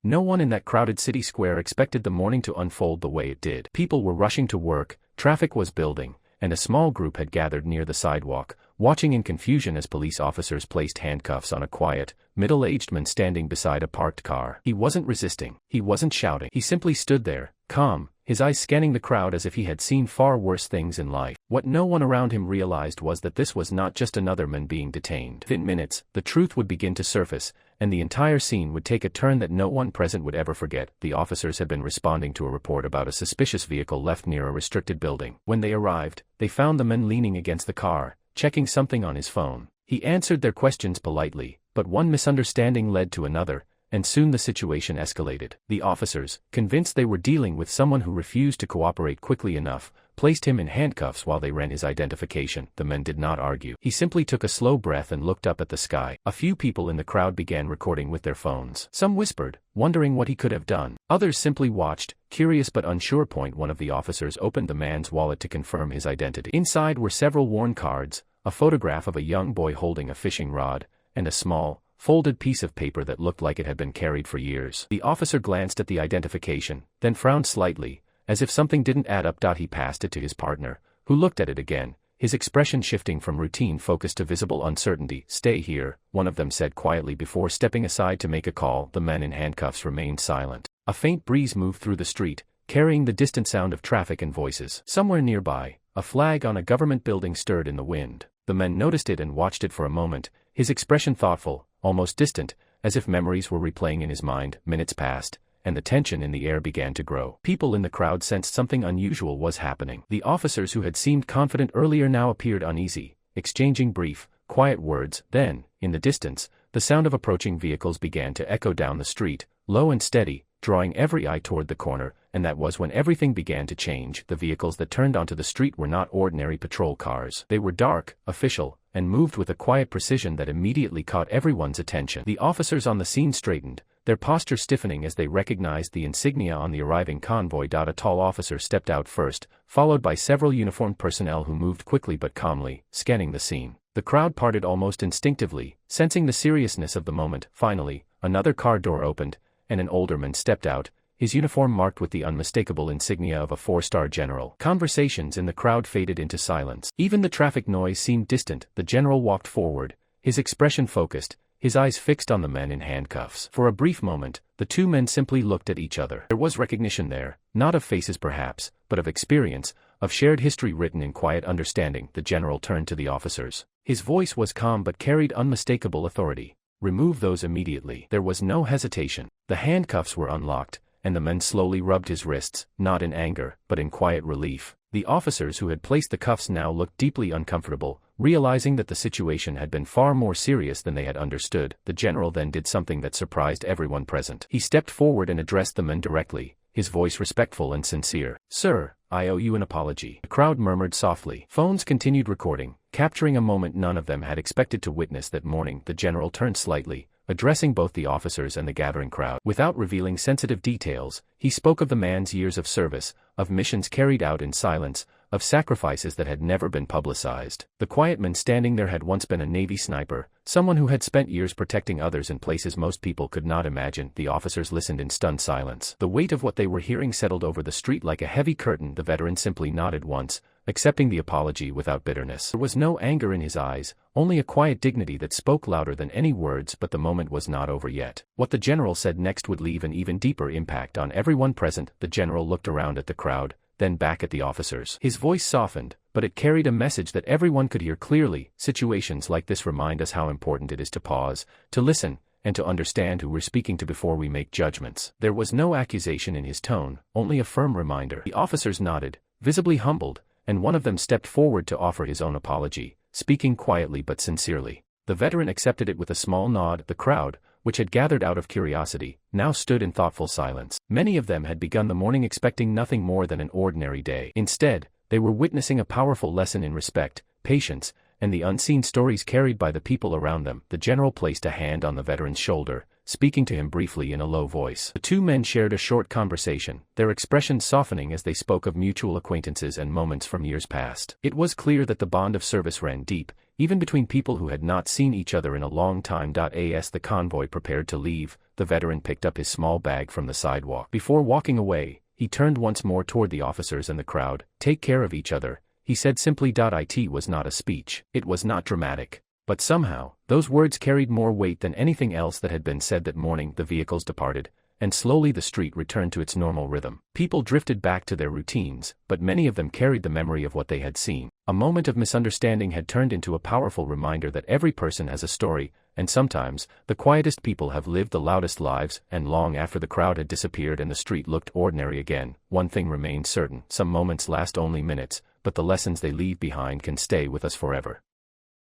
No one in that crowded city square expected the morning to unfold the way it did. People were rushing to work, traffic was building, and a small group had gathered near the sidewalk, watching in confusion as police officers placed handcuffs on a quiet, middle-aged man standing beside a parked car. He wasn't resisting. He wasn't shouting. He simply stood there, calm, his eyes scanning the crowd as if he had seen far worse things in life. What no one around him realized was that this was not just another man being detained. Within minutes, the truth would begin to surface, and the entire scene would take a turn that no one present would ever forget. The officers had been responding to a report about a suspicious vehicle left near a restricted building. When they arrived, they found the man leaning against the car, checking something on his phone. He answered their questions politely, but one misunderstanding led to another, and soon the situation escalated. The officers, convinced they were dealing with someone who refused to cooperate quickly enough, placed him in handcuffs while they ran his identification. The man did not argue. He simply took a slow breath and looked up at the sky. A few people in the crowd began recording with their phones. Some whispered, wondering what he could have done. Others simply watched, curious but unsure. One of the officers opened the man's wallet to confirm his identity. Inside were several worn cards, a photograph of a young boy holding a fishing rod, and a small, folded piece of paper that looked like it had been carried for years. The officer glanced at the identification, then frowned slightly, as if something didn't add up. He passed it to his partner, who looked at it again, his expression shifting from routine focus to visible uncertainty. "Stay here," one of them said quietly before stepping aside to make a call. The man in handcuffs remained silent. A faint breeze moved through the street, carrying the distant sound of traffic and voices. Somewhere nearby, a flag on a government building stirred in the wind. The man noticed it and watched it for a moment, his expression thoughtful, almost distant, as if memories were replaying in his mind. Minutes passed, and the tension in the air began to grow. People in the crowd sensed something unusual was happening. The officers who had seemed confident earlier now appeared uneasy, exchanging brief, quiet words. Then, in the distance, the sound of approaching vehicles began to echo down the street, low and steady, drawing every eye toward the corner, and that was when everything began to change. The vehicles that turned onto the street were not ordinary patrol cars. They were dark, official, and moved with a quiet precision that immediately caught everyone's attention. The officers on the scene straightened, their posture stiffening as they recognized the insignia on the arriving convoy. A tall officer stepped out first, followed by several uniformed personnel who moved quickly but calmly, scanning the scene. The crowd parted almost instinctively, sensing the seriousness of the moment. Finally, another car door opened, and an older man stepped out, his uniform marked with the unmistakable insignia of a four-star general. Conversations in the crowd faded into silence. Even the traffic noise seemed distant. The general walked forward, his expression focused, his eyes fixed on the man in handcuffs. For a brief moment, the two men simply looked at each other. There was recognition there, not of faces perhaps, but of experience, of shared history written in quiet understanding. The general turned to the officers. His voice was calm but carried unmistakable authority. "Remove those immediately." There was no hesitation. The handcuffs were unlocked, and the man slowly rubbed his wrists, not in anger, but in quiet relief. The officers who had placed the cuffs now looked deeply uncomfortable, realizing that the situation had been far more serious than they had understood. The general then did something that surprised everyone present. He stepped forward and addressed the men directly, his voice respectful and sincere. "Sir, I owe you an apology." The crowd murmured softly. Phones continued recording, capturing a moment none of them had expected to witness that morning. The general turned slightly, addressing both the officers and the gathering crowd. Without revealing sensitive details, he spoke of the man's years of service, of missions carried out in silence, of sacrifices that had never been publicized. The quiet man standing there had once been a Navy sniper, someone who had spent years protecting others in places most people could not imagine. The officers listened in stunned silence. The weight of what they were hearing settled over the street like a heavy curtain. The veteran simply nodded once, accepting the apology without bitterness. There was no anger in his eyes, only a quiet dignity that spoke louder than any words. But the moment was not over yet. What the general said next would leave an even deeper impact on everyone present. The general looked around at the crowd, then back at the officers. His voice softened, but it carried a message that everyone could hear clearly. Situations like this remind us how important it is to pause, to listen, and to understand who we're speaking to before we make judgments. There was no accusation in his tone, only a firm reminder. The officers nodded, visibly humbled, and one of them stepped forward to offer his own apology, speaking quietly but sincerely. The veteran accepted it with a small nod. The crowd, which had gathered out of curiosity, now stood in thoughtful silence. Many of them had begun the morning expecting nothing more than an ordinary day. Instead, they were witnessing a powerful lesson in respect, patience, and the unseen stories carried by the people around them. The general placed a hand on the veteran's shoulder, speaking to him briefly in a low voice. The two men shared a short conversation, their expressions softening as they spoke of mutual acquaintances and moments from years past. It was clear that the bond of service ran deep, even between people who had not seen each other in a long time. As the convoy prepared to leave, the veteran picked up his small bag from the sidewalk. Before walking away, he turned once more toward the officers and the crowd. "Take care of each other," he said simply. It was not a speech. It was not dramatic. But somehow, those words carried more weight than anything else that had been said that morning. The vehicles departed, and slowly the street returned to its normal rhythm. People drifted back to their routines, but many of them carried the memory of what they had seen. A moment of misunderstanding had turned into a powerful reminder that every person has a story, and sometimes, the quietest people have lived the loudest lives. And long after the crowd had disappeared and the street looked ordinary again, one thing remained certain: some moments last only minutes, but the lessons they leave behind can stay with us forever.